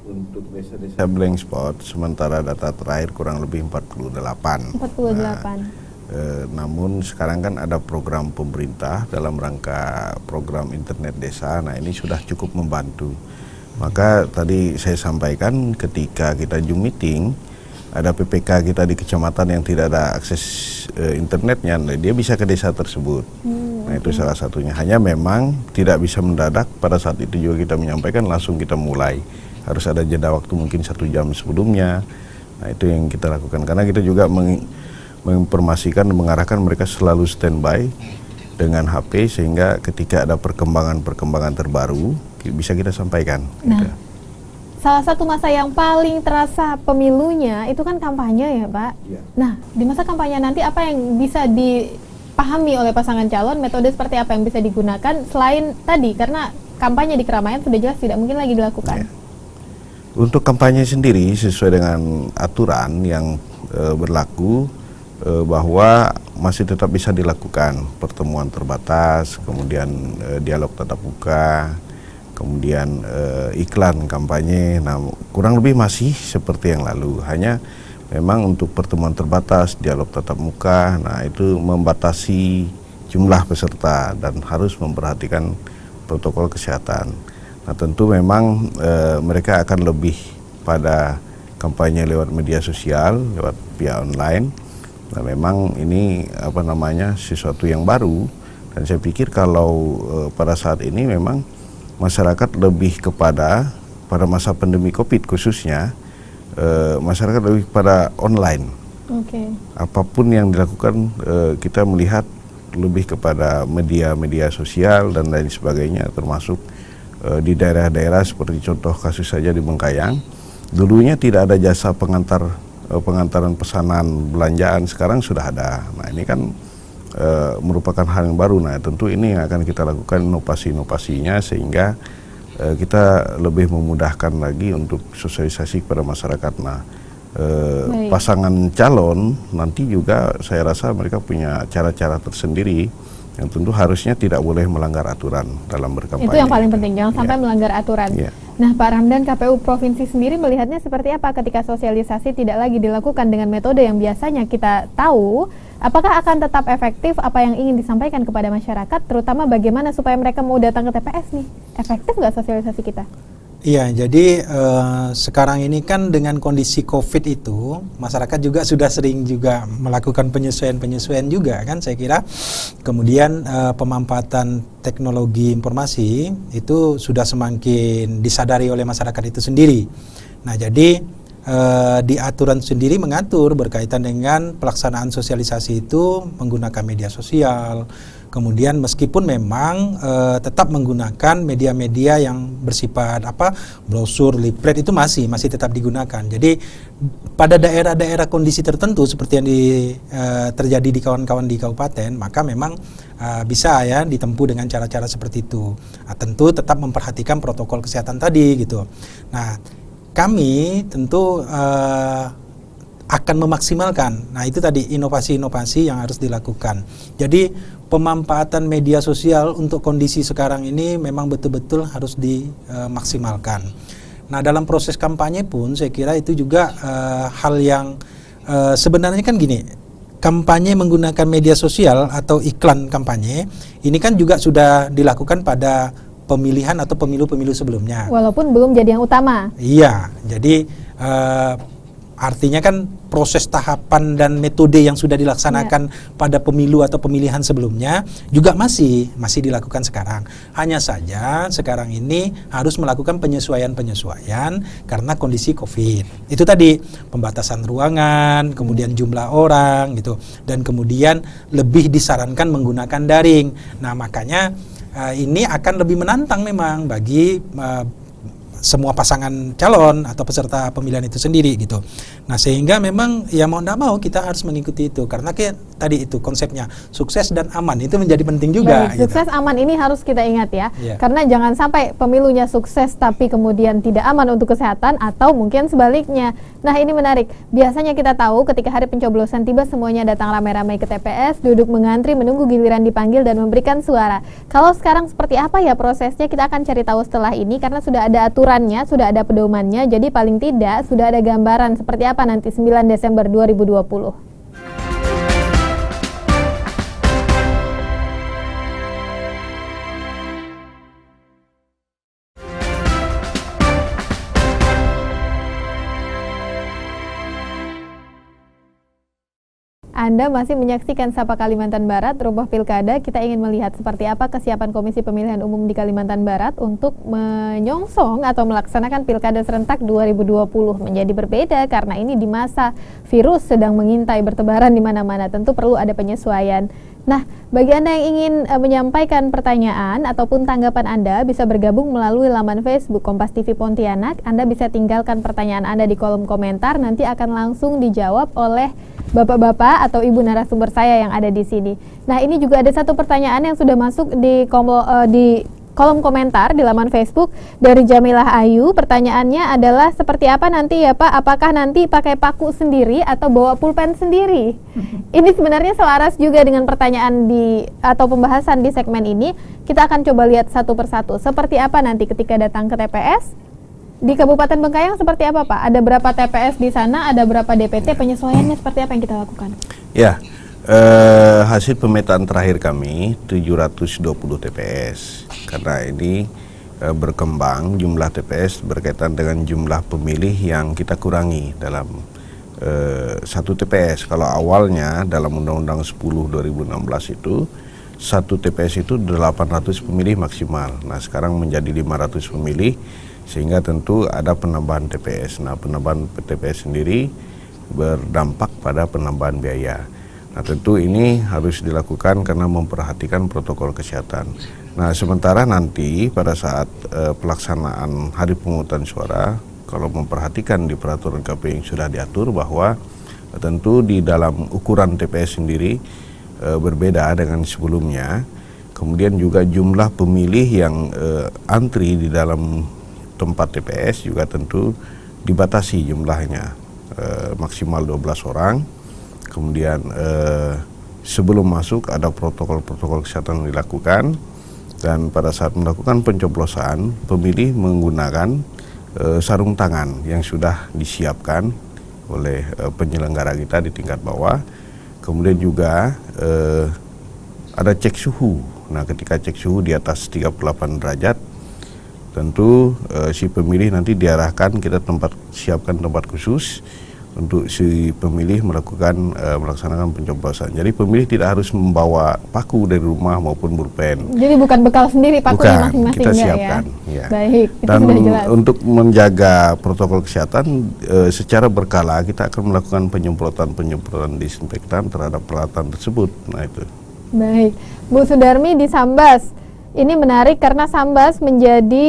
[SPEAKER 3] Untuk desa-desa blank spot, sementara data terakhir kurang lebih 48.
[SPEAKER 1] 48.
[SPEAKER 3] Namun sekarang kan ada program pemerintah dalam rangka program internet desa. Nah ini sudah cukup membantu. Maka tadi saya sampaikan ketika kita Zoom meeting, ada PPK kita di kecamatan yang tidak ada akses internetnya, nah dia bisa ke desa tersebut. Nah itu salah satunya. Hanya memang tidak bisa mendadak, pada saat itu juga kita menyampaikan langsung kita mulai. Harus ada jeda waktu mungkin 1 jam sebelumnya. Nah itu yang kita lakukan, karena kita juga menginformasikan dan mengarahkan mereka selalu standby dengan HP, sehingga ketika ada perkembangan terbaru bisa kita sampaikan.
[SPEAKER 1] Nah, salah satu masa yang paling terasa pemilunya itu kan kampanye ya Pak.
[SPEAKER 3] Ya.
[SPEAKER 1] Nah, di masa kampanye nanti apa yang bisa dipahami oleh pasangan calon, metode seperti apa yang bisa digunakan selain tadi, karena kampanye di keramaian sudah jelas tidak mungkin lagi dilakukan.
[SPEAKER 3] Ya. Untuk kampanye sendiri sesuai dengan aturan yang berlaku, bahwa masih tetap bisa dilakukan pertemuan terbatas, kemudian dialog tatap muka, kemudian iklan kampanye. Nah, kurang lebih masih seperti yang lalu, hanya memang untuk pertemuan terbatas, dialog tatap muka, nah itu membatasi jumlah peserta dan harus memperhatikan protokol kesehatan. Nah tentu memang mereka akan lebih pada kampanye lewat media sosial, lewat via online. Nah memang ini sesuatu yang baru, dan saya pikir kalau pada saat ini memang masyarakat lebih kepada pada masa pandemi COVID khususnya, masyarakat lebih pada online.
[SPEAKER 1] Oke.
[SPEAKER 3] Apapun yang dilakukan kita melihat lebih kepada media-media sosial dan lain sebagainya, termasuk di daerah-daerah seperti contoh kasus saja di Bengkayang. Dulunya tidak ada jasa pengantaran pesanan belanjaan, sekarang sudah ada. Nah ini kan merupakan hal yang baru. Nah tentu ini yang akan kita lakukan inovasi-inovasinya sehingga kita lebih memudahkan lagi untuk sosialisasi kepada masyarakat. Nah pasangan calon nanti juga saya rasa mereka punya cara-cara tersendiri yang tentu harusnya tidak boleh melanggar aturan dalam berkampanye.
[SPEAKER 1] Itu yang paling penting, jangan sampai melanggar aturan.
[SPEAKER 3] Ya.
[SPEAKER 1] Nah Pak Ramdan, KPU Provinsi sendiri melihatnya seperti apa ketika sosialisasi tidak lagi dilakukan dengan metode yang biasanya kita tahu? Apakah akan tetap efektif apa yang ingin disampaikan kepada masyarakat, terutama bagaimana supaya mereka mau datang ke TPS nih? Efektif nggak sosialisasi kita?
[SPEAKER 2] Iya, jadi sekarang ini kan dengan kondisi COVID itu, masyarakat juga sudah sering juga melakukan penyesuaian juga kan saya kira. Kemudian pemanfaatan teknologi informasi itu sudah semakin disadari oleh masyarakat itu sendiri. Nah jadi di aturan sendiri mengatur berkaitan dengan pelaksanaan sosialisasi itu menggunakan media sosial. Kemudian meskipun memang tetap menggunakan media-media yang bersifat brosur, leaflet itu masih tetap digunakan. Jadi pada daerah-daerah kondisi tertentu seperti yang terjadi di kawan-kawan di kabupaten, maka memang bisa ya ditempuh dengan cara-cara seperti itu. Nah, tentu tetap memperhatikan protokol kesehatan tadi gitu. Nah, kami tentu akan memaksimalkan. Nah, itu tadi inovasi-inovasi yang harus dilakukan. Jadi pemanfaatan media sosial untuk kondisi sekarang ini memang betul-betul harus dimaksimalkan. Nah, dalam proses kampanye pun saya kira itu juga hal yang sebenarnya kan gini, kampanye menggunakan media sosial atau iklan kampanye ini kan juga sudah dilakukan pada pemilihan atau pemilu-pemilu sebelumnya.
[SPEAKER 1] Walaupun belum jadi yang utama.
[SPEAKER 2] Iya, jadi artinya kan proses tahapan dan metode yang sudah dilaksanakan pada pemilu atau pemilihan sebelumnya juga masih dilakukan sekarang. Hanya saja sekarang ini harus melakukan penyesuaian karena kondisi COVID. Itu tadi pembatasan ruangan, kemudian jumlah orang gitu, dan kemudian lebih disarankan menggunakan daring. Nah, makanya ini akan lebih menantang memang bagi semua pasangan calon atau peserta pemilihan itu sendiri gitu. Nah, sehingga memang ya mau tidak mau kita harus mengikuti itu karena tadi itu konsepnya sukses dan aman itu menjadi penting juga.
[SPEAKER 1] Baik, sukses aman ini harus kita ingat ya. Karena jangan sampai pemilunya sukses tapi kemudian tidak aman untuk kesehatan atau mungkin sebaliknya. Nah, ini menarik. Biasanya kita tahu ketika hari pencoblosan tiba semuanya datang ramai-ramai ke TPS, duduk mengantri menunggu giliran dipanggil dan memberikan suara. Kalau sekarang seperti apa ya prosesnya, kita akan cari tahu setelah ini karena sudah ada aturannya, sudah ada pedomannya. Jadi paling tidak sudah ada gambaran seperti apa nanti 9 Desember 2020. Anda masih menyaksikan Sapa Kalimantan Barat, Rumah Pilkada. Kita ingin melihat seperti apa kesiapan Komisi Pemilihan Umum di Kalimantan Barat untuk menyongsong atau melaksanakan Pilkada Serentak 2020 menjadi berbeda karena ini di masa virus sedang mengintai bertebaran di mana-mana. Tentu perlu ada penyesuaian. Nah, bagi Anda yang ingin menyampaikan pertanyaan ataupun tanggapan Anda bisa bergabung melalui laman Facebook Kompas TV Pontianak. Anda bisa tinggalkan pertanyaan Anda di kolom komentar, nanti akan langsung dijawab oleh Bapak-bapak atau Ibu narasumber saya yang ada di sini. Nah, ini juga ada satu pertanyaan yang sudah masuk di kolom komentar di laman Facebook dari Jamilah Ayu. Pertanyaannya adalah seperti apa nanti ya Pak? Apakah nanti pakai paku sendiri atau bawa pulpen sendiri? Ini sebenarnya selaras juga dengan pertanyaan atau pembahasan di segmen ini. Kita akan coba lihat satu persatu. Seperti apa nanti ketika datang ke TPS? Di Kabupaten Bengkayang seperti apa Pak? Ada berapa TPS di sana? Ada berapa DPT? Penyesuaiannya seperti apa yang kita lakukan?
[SPEAKER 3] Ya, hasil pemetaan terakhir kami 720 TPS. Karena ini berkembang jumlah TPS berkaitan dengan jumlah pemilih yang kita kurangi dalam satu TPS. Kalau awalnya dalam Undang-Undang 10 2016 itu satu TPS itu 800 pemilih maksimal. Nah, sekarang menjadi 500 pemilih sehingga tentu ada penambahan TPS. Nah, penambahan TPS sendiri berdampak pada penambahan biaya. Nah, tentu ini harus dilakukan karena memperhatikan protokol kesehatan. Nah, sementara nanti pada saat pelaksanaan hari pemungutan suara, kalau memperhatikan di peraturan KPU yang sudah diatur bahwa tentu di dalam ukuran TPS sendiri berbeda dengan sebelumnya. Kemudian juga jumlah pemilih yang antri di dalam tempat TPS juga tentu dibatasi jumlahnya, maksimal 12 orang. Kemudian sebelum masuk ada protokol-protokol kesehatan yang dilakukan, dan pada saat melakukan pencoblosan pemilih menggunakan sarung tangan yang sudah disiapkan oleh penyelenggara kita di tingkat bawah. Kemudian juga ada cek suhu. Nah, ketika cek suhu di atas 38 derajat, tentu si pemilih nanti diarahkan, kita siapkan tempat khusus untuk si pemilih melaksanakan pencoblosan. Jadi pemilih tidak harus membawa paku dari rumah maupun pulpen.
[SPEAKER 1] Jadi bukan bekal sendiri pakunya masing-masing,
[SPEAKER 3] kita siapkan.
[SPEAKER 1] Ya? Baik, itu
[SPEAKER 3] dan
[SPEAKER 1] sudah jelas.
[SPEAKER 3] Untuk menjaga protokol kesehatan secara berkala kita akan melakukan penyemprotan disinfektan terhadap peralatan tersebut. Nah, itu.
[SPEAKER 1] Baik, Bu Sudarmi di Sambas. Ini menarik karena Sambas menjadi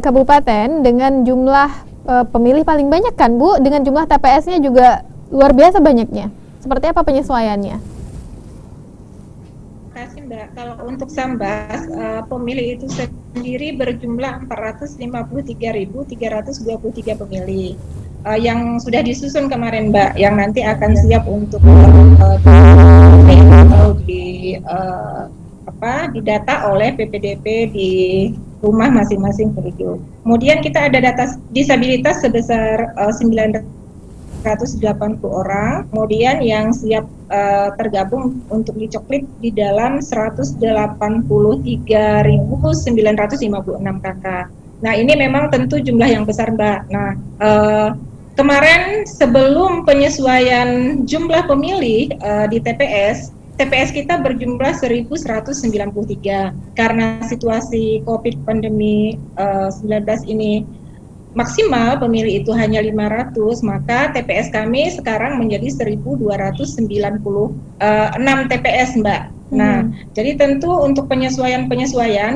[SPEAKER 1] kabupaten dengan jumlah pemilih paling banyak kan, Bu, dengan jumlah TPS-nya juga luar biasa banyaknya. Seperti apa penyesuaiannya?
[SPEAKER 4] Terima kasih, Mbak. Kalau untuk Sambas, pemilih itu sendiri berjumlah 453.323 pemilih yang sudah disusun kemarin, Mbak, yang nanti akan siap untuk didata oleh PPDP di rumah masing-masing penduduk. Kemudian kita ada data disabilitas sebesar 980 orang, kemudian yang siap tergabung untuk dicoklit di dalam 183.956 kakak. Nah, ini memang tentu jumlah yang besar, Mbak. Nah, kemarin sebelum penyesuaian jumlah pemilih di TPS kita berjumlah 1.193. Karena situasi COVID pandemi 19 ini maksimal pemilih itu hanya 500, maka TPS kami sekarang menjadi 1.296 TPS, Mbak. Nah, jadi tentu untuk penyesuaian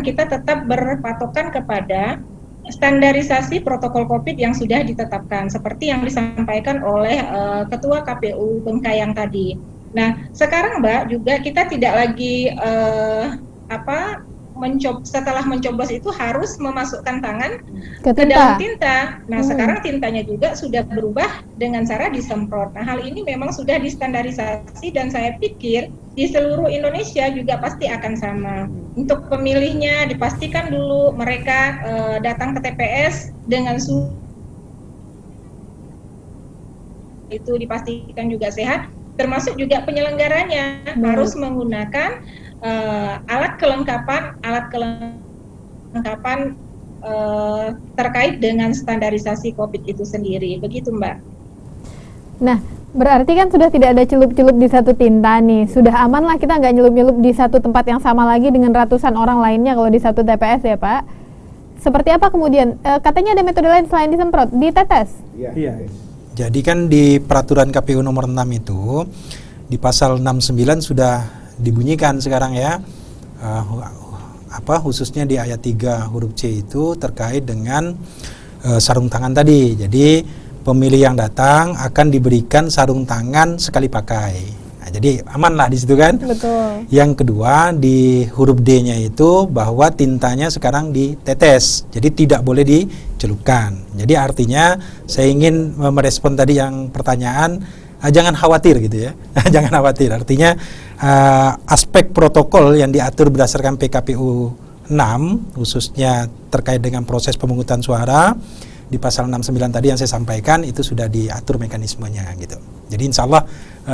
[SPEAKER 4] kita tetap berpatokan kepada standarisasi protokol COVID yang sudah ditetapkan, seperti yang disampaikan oleh Ketua KPU Bengkayang tadi. Nah, sekarang, Mbak, juga kita tidak lagi setelah mencoblos itu harus memasukkan tangan ke dalam tinta. Nah, sekarang tintanya juga sudah berubah dengan cara disemprot. Nah, hal ini memang sudah distandarisasi dan saya pikir di seluruh Indonesia juga pasti akan sama. Untuk pemilihnya dipastikan dulu mereka datang ke TPS dengan suhu itu dipastikan juga sehat. Termasuk juga penyelenggaranya harus menggunakan alat kelengkapan terkait dengan standarisasi COVID itu sendiri. Begitu, Mbak.
[SPEAKER 1] Nah, berarti kan sudah tidak ada celup-celup di satu tinta nih. Sudah aman lah kita nggak nyelup-nyelup di satu tempat yang sama lagi dengan ratusan orang lainnya kalau di satu TPS ya, Pak. Seperti apa kemudian? Katanya ada metode lain selain disemprot, ditetes?
[SPEAKER 2] Iya. Jadi kan di peraturan KPU nomor 6 itu di pasal 69 sudah dibunyikan sekarang ya, khususnya di ayat 3 huruf C itu terkait dengan sarung tangan tadi. Jadi pemilih yang datang akan diberikan sarung tangan sekali pakai. Nah, jadi aman lah di situ kan.
[SPEAKER 1] Betul. Yang
[SPEAKER 2] kedua di huruf D-nya itu bahwa tintanya sekarang ditetes, jadi tidak boleh dicelupkan. Jadi artinya saya ingin merespon tadi yang pertanyaan, jangan khawatir gitu ya. Jangan khawatir. Artinya aspek protokol yang diatur berdasarkan PKPU 6 khususnya terkait dengan proses pemungutan suara di pasal 69 tadi yang saya sampaikan itu sudah diatur mekanismenya gitu. Jadi insya Allah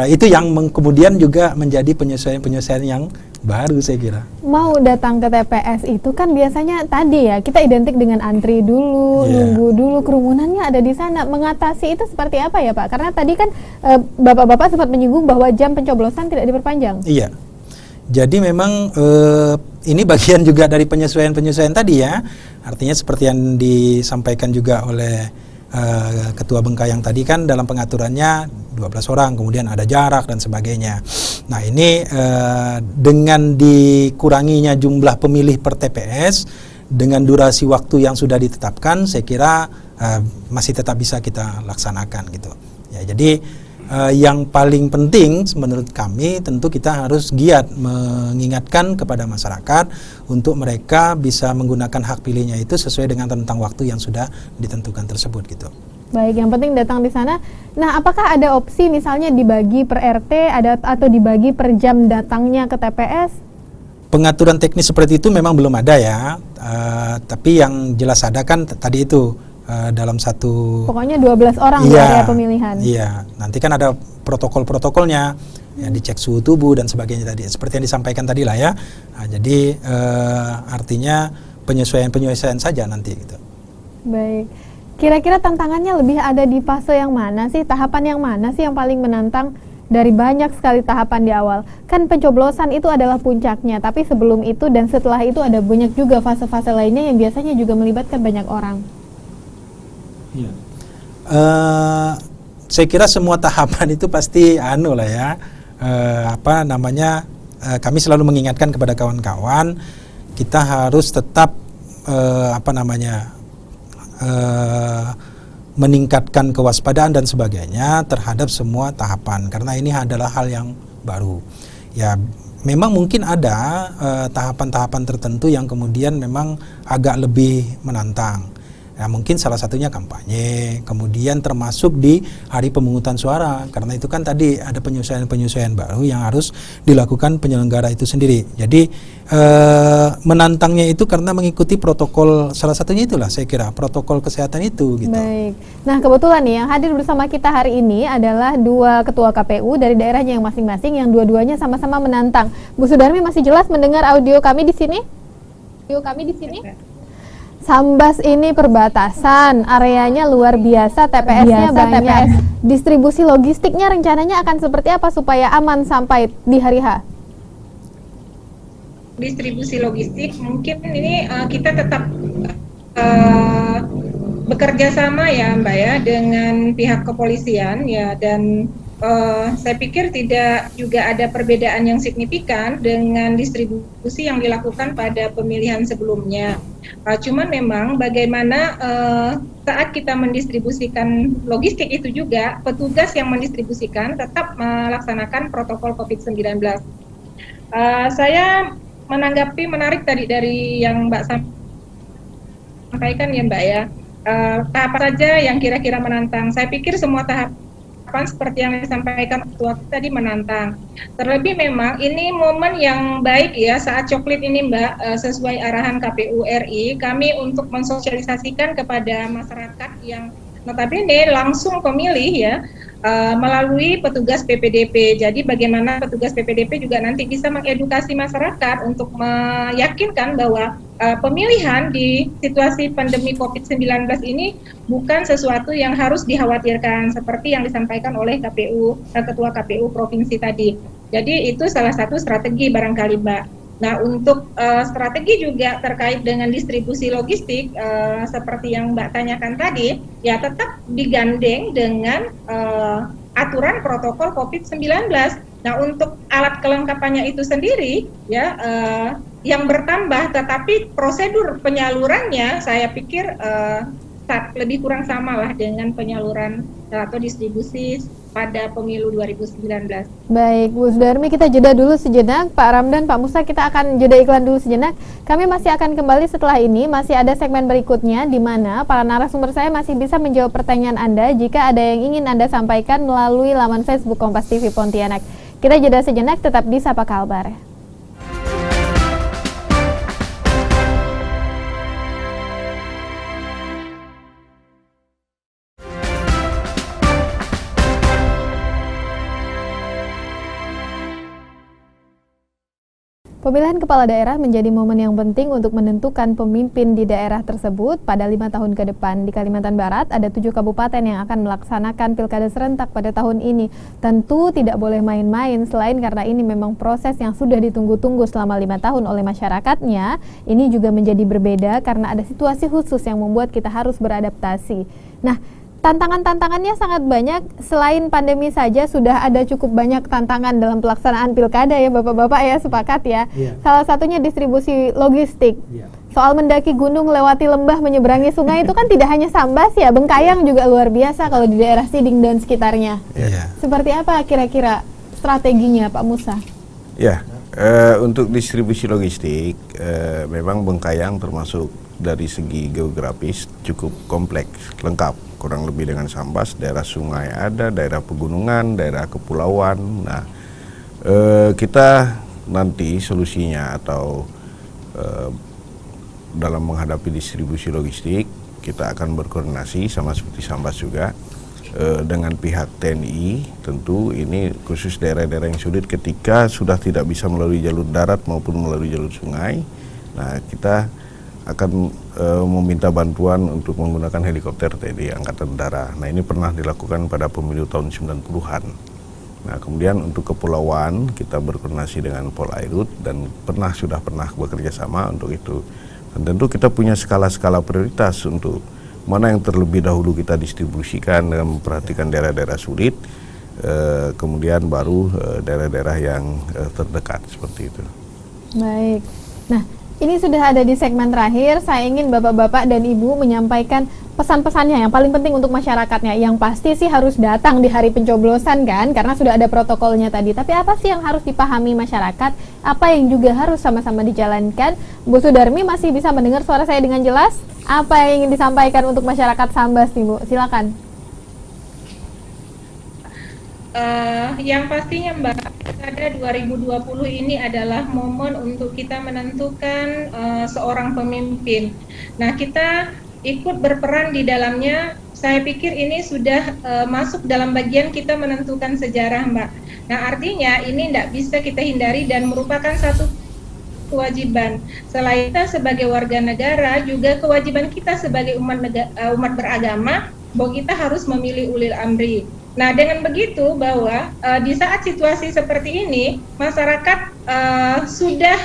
[SPEAKER 2] itu yang kemudian juga menjadi penyesuaian yang baru saya kira.
[SPEAKER 1] Mau datang ke TPS itu kan biasanya tadi ya kita identik dengan antri dulu, nunggu dulu, kerumunannya ada di sana. Mengatasi itu seperti apa ya, Pak? Karena tadi kan Bapak-bapak sempat menyinggung bahwa jam pencoblosan tidak diperpanjang. Iya.
[SPEAKER 2] Jadi memang ini bagian juga dari penyesuaian tadi ya. Artinya seperti yang disampaikan juga oleh Ketua Bengkayang tadi kan dalam pengaturannya 12 orang, kemudian ada jarak dan sebagainya. Nah ini dengan dikuranginya jumlah pemilih per TPS dengan durasi waktu yang sudah ditetapkan, saya kira masih tetap bisa kita laksanakan gitu. Ya, jadi yang paling penting menurut kami tentu kita harus giat mengingatkan kepada masyarakat untuk mereka bisa menggunakan hak pilihnya itu sesuai dengan rentang waktu yang sudah ditentukan tersebut gitu.
[SPEAKER 1] Baik, yang penting datang di sana. Nah, apakah ada opsi misalnya dibagi per RT atau dibagi per jam datangnya ke TPS?
[SPEAKER 2] Pengaturan teknis seperti itu memang belum ada ya, tapi yang jelas ada kan tadi itu dalam satu...
[SPEAKER 1] Pokoknya 12 orang di area pemilihan.
[SPEAKER 2] Iya, nanti kan ada protokol-protokolnya, ya dicek suhu tubuh dan sebagainya tadi, seperti yang disampaikan tadi lah ya. Nah, jadi artinya penyesuaian-penyesuaian saja nanti gitu.
[SPEAKER 1] Baik. Kira-kira tantangannya lebih ada di fase yang mana sih? Tahapan yang mana sih yang paling menantang dari banyak sekali tahapan di awal? Kan pencoblosan itu adalah puncaknya, tapi sebelum itu dan setelah itu ada banyak juga fase-fase lainnya yang biasanya juga melibatkan banyak orang.
[SPEAKER 2] Ya. Saya kira semua tahapan itu pasti lah ya. Kami selalu mengingatkan kepada kawan-kawan, kita harus tetap meningkatkan kewaspadaan dan sebagainya terhadap semua tahapan, karena ini adalah hal yang baru. Ya, memang mungkin ada tahapan-tahapan tertentu yang kemudian memang agak lebih menantang. Ya, mungkin salah satunya kampanye, kemudian termasuk di hari pemungutan suara, karena itu kan tadi ada penyesuaian-penyesuaian baru yang harus dilakukan penyelenggara itu sendiri. Jadi menantangnya itu karena mengikuti protokol, salah satunya itulah saya kira protokol kesehatan itu gitu.
[SPEAKER 1] Baik. Nah, kebetulan nih yang hadir bersama kita hari ini adalah dua ketua KPU dari daerahnya yang masing-masing, yang dua-duanya sama-sama menantang. Bu Sudarmi masih jelas mendengar audio kami di sini? Sambas ini perbatasan, areanya luar biasa, TPS-nya banyak. Distribusi logistiknya rencananya akan seperti apa supaya aman sampai di hari H?
[SPEAKER 4] Distribusi logistik mungkin ini kita tetap bekerja sama ya Mbak ya dengan pihak kepolisian ya, dan saya pikir tidak juga ada perbedaan yang signifikan dengan distribusi yang dilakukan pada pemilihan sebelumnya. Cuman memang bagaimana saat kita mendistribusikan logistik itu juga petugas yang mendistribusikan tetap melaksanakan protokol COVID-19. Saya menanggapi menarik tadi dari yang Mbak sampaikan ya Mbak ya, tahap saja yang kira-kira menantang. Saya pikir semua tahapan seperti yang disampaikan ketua tadi menantang. Terlebih memang ini momen yang baik ya saat coklit ini Mbak, sesuai arahan KPU RI, kami untuk mensosialisasikan kepada masyarakat yang notabene langsung pemilih ya, melalui petugas PPDP. Jadi bagaimana petugas PPDP juga nanti bisa mengedukasi masyarakat untuk meyakinkan bahwa pemilihan di situasi pandemi COVID-19 ini bukan sesuatu yang harus dikhawatirkan seperti yang disampaikan oleh Ketua KPU Provinsi tadi. Jadi itu salah satu strategi barangkali Mbak. Nah, untuk strategi juga terkait dengan distribusi logistik seperti yang Mbak tanyakan tadi, ya tetap digandeng dengan aturan protokol COVID-19. Nah, untuk alat kelengkapannya itu sendiri ya yang bertambah, tetapi prosedur penyalurannya saya pikir lebih kurang sama lah dengan penyaluran atau distribusi pada pemilu 2019.
[SPEAKER 1] Baik, Bu Sudarmi, kita jeda dulu sejenak. Pak Ramdan, Pak Musa, kita akan jeda iklan dulu sejenak. Kami masih akan kembali setelah ini. Masih ada segmen berikutnya di mana para narasumber saya masih bisa menjawab pertanyaan Anda jika ada yang ingin Anda sampaikan melalui laman Facebook Kompas TV Pontianak. Kita jeda sejenak, tetap di Sapa Kalbar. Pemilihan kepala daerah menjadi momen yang penting untuk menentukan pemimpin di daerah tersebut pada 5 tahun ke depan. Di Kalimantan Barat ada 7 kabupaten yang akan melaksanakan pilkada serentak pada tahun ini. Tentu tidak boleh main-main, selain karena ini memang proses yang sudah ditunggu-tunggu selama 5 tahun oleh masyarakatnya. Ini juga menjadi berbeda karena ada situasi khusus yang membuat kita harus beradaptasi. Nah, tantangan-tantangannya sangat banyak. Selain pandemi saja sudah ada cukup banyak tantangan dalam pelaksanaan pilkada ya Bapak-bapak ya, sepakat ya. Salah satunya distribusi logistik. Soal mendaki gunung, lewati lembah, menyeberangi sungai itu kan tidak hanya Sambas ya, Bengkayang juga luar biasa kalau di daerah Siding dan sekitarnya. Seperti apa kira-kira strateginya Pak Musa?
[SPEAKER 3] Ya, untuk distribusi logistik memang Bengkayang termasuk dari segi geografis cukup kompleks, lengkap, kurang lebih dengan Sambas, daerah sungai ada, daerah pegunungan, daerah kepulauan. Nah, kita nanti solusinya atau dalam menghadapi distribusi logistik, kita akan berkoordinasi sama seperti Sambas juga dengan pihak TNI. Tentu ini khusus daerah-daerah yang sulit ketika sudah tidak bisa melalui jalur darat maupun melalui jalur sungai. Nah, kita akan meminta bantuan untuk menggunakan helikopter TNI Angkatan Udara. Nah, ini pernah dilakukan pada pemilu tahun 90-an. Nah, kemudian untuk kepulauan kita berkoordinasi dengan Polairut dan sudah pernah bekerja sama untuk itu. Dan tentu kita punya skala-skala prioritas untuk mana yang terlebih dahulu kita distribusikan dan memperhatikan daerah-daerah sulit, kemudian baru daerah-daerah yang terdekat seperti itu.
[SPEAKER 1] Baik. Nah, ini sudah ada di segmen terakhir. Saya ingin Bapak-bapak dan Ibu menyampaikan pesan-pesannya yang paling penting untuk masyarakatnya. Yang pasti sih harus datang di hari pencoblosan kan, karena sudah ada protokolnya tadi. Tapi apa sih yang harus dipahami masyarakat? Apa yang juga harus sama-sama dijalankan? Bu Sudarmi masih bisa mendengar suara saya dengan jelas? Apa yang ingin disampaikan untuk masyarakat Sambas nih Bu? Silakan.
[SPEAKER 4] Yang pastinya Mbak, Pilkada 2020 ini adalah momen untuk kita menentukan seorang pemimpin. Nah, kita ikut berperan di dalamnya. Saya pikir ini sudah masuk dalam bagian kita menentukan sejarah, Mbak. Nah, artinya ini tidak bisa kita hindari dan merupakan satu kewajiban. Selain kita sebagai warga negara, juga kewajiban kita sebagai umat beragama bahwa kita harus memilih ulil amri. Nah, dengan begitu bahwa di saat situasi seperti ini, masyarakat sudah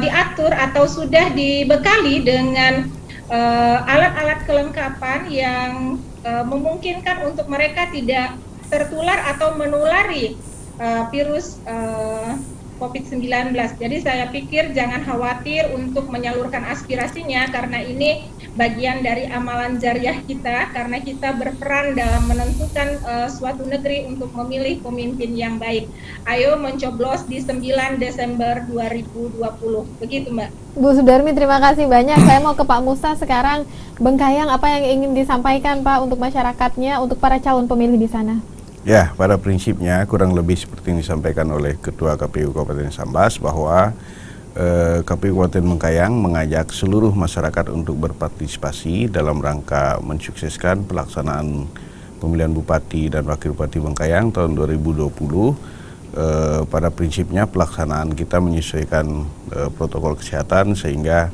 [SPEAKER 4] diatur atau sudah dibekali dengan alat-alat kelengkapan yang memungkinkan untuk mereka tidak tertular atau menulari virus COVID-19. Jadi saya pikir jangan khawatir untuk menyalurkan aspirasinya, karena ini bagian dari amalan jariah kita, karena kita berperan dalam menentukan suatu negeri untuk memilih pemimpin yang baik. Ayo mencoblos di 9 Desember 2020. Begitu Mbak.
[SPEAKER 1] Bu Sudarmi, terima kasih banyak. Saya mau ke Pak Musa sekarang. Bengkayang, apa yang ingin disampaikan Pak untuk masyarakatnya, untuk para calon pemilih di sana?
[SPEAKER 3] Ya, pada prinsipnya kurang lebih seperti yang disampaikan oleh Ketua KPU Kabupaten Sambas bahwa KPU Kabupaten Bengkayang mengajak seluruh masyarakat untuk berpartisipasi dalam rangka mensukseskan pelaksanaan pemilihan Bupati dan Wakil Bupati Bengkayang tahun 2020. Pada prinsipnya pelaksanaan kita menyesuaikan protokol kesehatan sehingga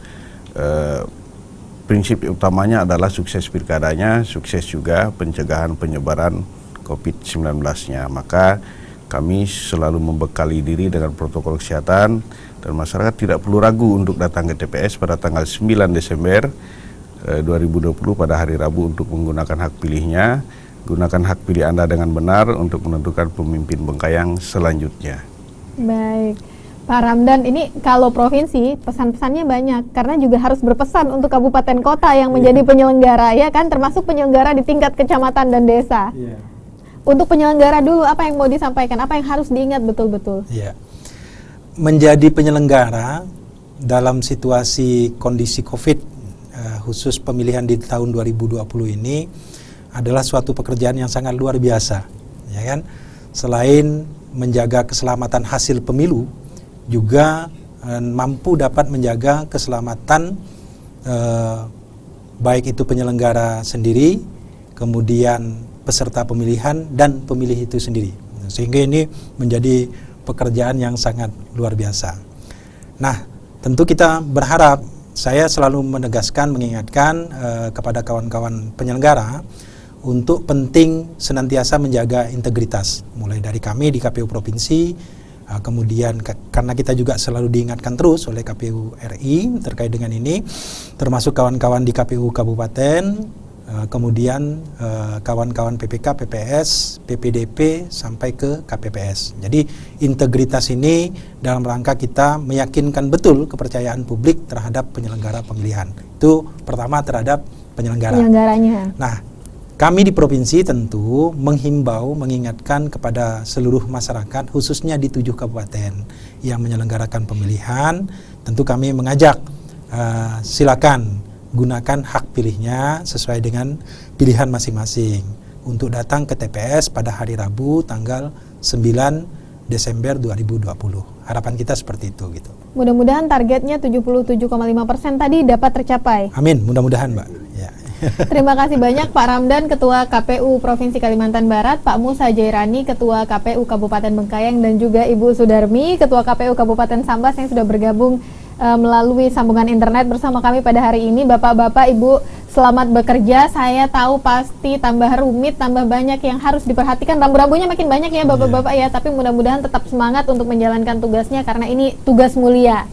[SPEAKER 3] prinsip utamanya adalah sukses pilkadanya, sukses juga pencegahan penyebaran COVID-19-nya. Maka kami selalu membekali diri dengan protokol kesehatan dan masyarakat tidak perlu ragu untuk datang ke TPS pada tanggal 9 Desember 2020 pada hari Rabu untuk menggunakan hak pilihnya. Gunakan hak pilih Anda dengan benar untuk menentukan pemimpin Bengkayang selanjutnya.
[SPEAKER 1] Baik. Pak Ramdan, ini kalau provinsi pesan-pesannya banyak karena juga harus berpesan untuk kabupaten kota yang menjadi penyelenggara ya kan, termasuk penyelenggara di tingkat kecamatan dan desa. Untuk penyelenggara dulu, apa yang mau disampaikan, apa yang harus diingat betul-betul? Ya,
[SPEAKER 2] menjadi penyelenggara dalam situasi kondisi COVID, khusus pemilihan di tahun 2020 ini adalah suatu pekerjaan yang sangat luar biasa, ya kan? Selain menjaga keselamatan hasil pemilu, juga mampu dapat menjaga keselamatan baik itu penyelenggara sendiri, kemudian peserta pemilihan dan pemilih itu sendiri. Sehingga ini menjadi pekerjaan yang sangat luar biasa. Nah, tentu kita berharap, saya selalu menegaskan, mengingatkan kepada kawan-kawan penyelenggara untuk penting senantiasa menjaga integritas, mulai dari kami di KPU Provinsi, kemudian karena kita juga selalu diingatkan terus oleh KPU RI terkait dengan ini, termasuk kawan-kawan di KPU Kabupaten, kemudian kawan-kawan PPK, PPS, PPDP sampai ke KPPS. Jadi integritas ini dalam rangka kita meyakinkan betul kepercayaan publik terhadap penyelenggara pemilihan. Itu pertama terhadap
[SPEAKER 1] penyelenggaranya.
[SPEAKER 2] Nah, kami di provinsi tentu menghimbau, mengingatkan kepada seluruh masyarakat, khususnya di 7 kabupaten yang menyelenggarakan pemilihan. Tentu kami mengajak, silakan gunakan hak pilihnya sesuai dengan pilihan masing-masing untuk datang ke TPS pada hari Rabu tanggal 9 Desember 2020. Harapan kita seperti itu gitu.
[SPEAKER 1] Mudah-mudahan targetnya 77,5% tadi dapat tercapai.
[SPEAKER 2] Amin, mudah-mudahan Mbak. Ya.
[SPEAKER 1] Terima kasih banyak Pak Ramdan, Ketua KPU Provinsi Kalimantan Barat, Pak Musa Jairani, Ketua KPU Kabupaten Bengkayang, dan juga Ibu Sudarmi, Ketua KPU Kabupaten Sambas yang sudah bergabung melalui sambungan internet bersama kami pada hari ini. Bapak-bapak, Ibu, selamat bekerja. Saya tahu pasti tambah rumit, tambah banyak yang harus diperhatikan. Rambu-rambunya makin banyak ya Bapak-bapak ya, tapi mudah-mudahan tetap semangat untuk menjalankan tugasnya karena ini tugas mulia.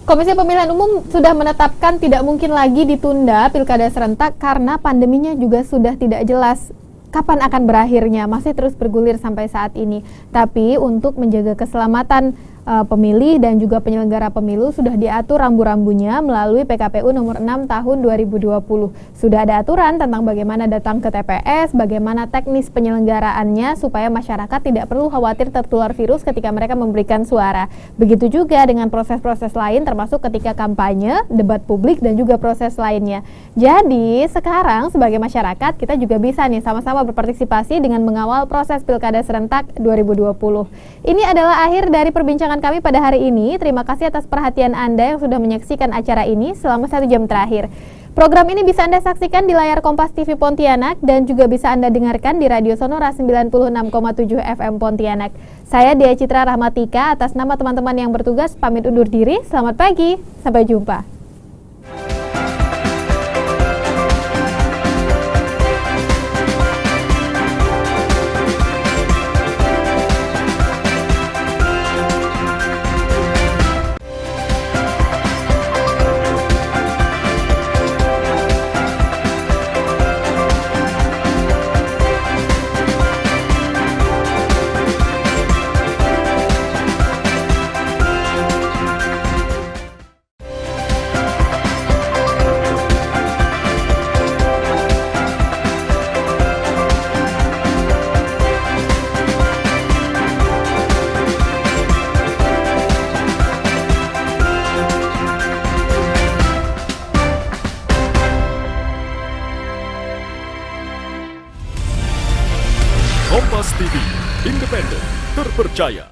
[SPEAKER 1] Komisi Pemilihan Umum sudah menetapkan tidak mungkin lagi ditunda pilkada serentak karena pandeminya juga sudah tidak jelas kapan akan berakhirnya, masih terus bergulir sampai saat ini. Tapi untuk menjaga keselamatan pemilih dan juga penyelenggara pemilu sudah diatur rambu-rambunya melalui PKPU nomor 6 tahun 2020. Sudah ada aturan tentang bagaimana datang ke TPS, bagaimana teknis penyelenggaraannya supaya masyarakat tidak perlu khawatir tertular virus ketika mereka memberikan suara. Begitu juga dengan proses-proses lain termasuk ketika kampanye, debat publik dan juga proses lainnya. Jadi sekarang sebagai masyarakat kita juga bisa nih sama-sama berpartisipasi dengan mengawal proses Pilkada Serentak 2020. Ini adalah akhir dari perbincangan kami pada hari ini. Terima kasih atas perhatian Anda yang sudah menyaksikan acara ini selama 1 jam terakhir. Program ini bisa Anda saksikan di layar Kompas TV Pontianak dan juga bisa Anda dengarkan di Radio Sonora 96,7 FM Pontianak. Saya Dia Citra Rahmatika, atas nama teman-teman yang bertugas pamit undur diri. Selamat pagi, sampai jumpa.
[SPEAKER 5] Kompas TV, independen, terpercaya.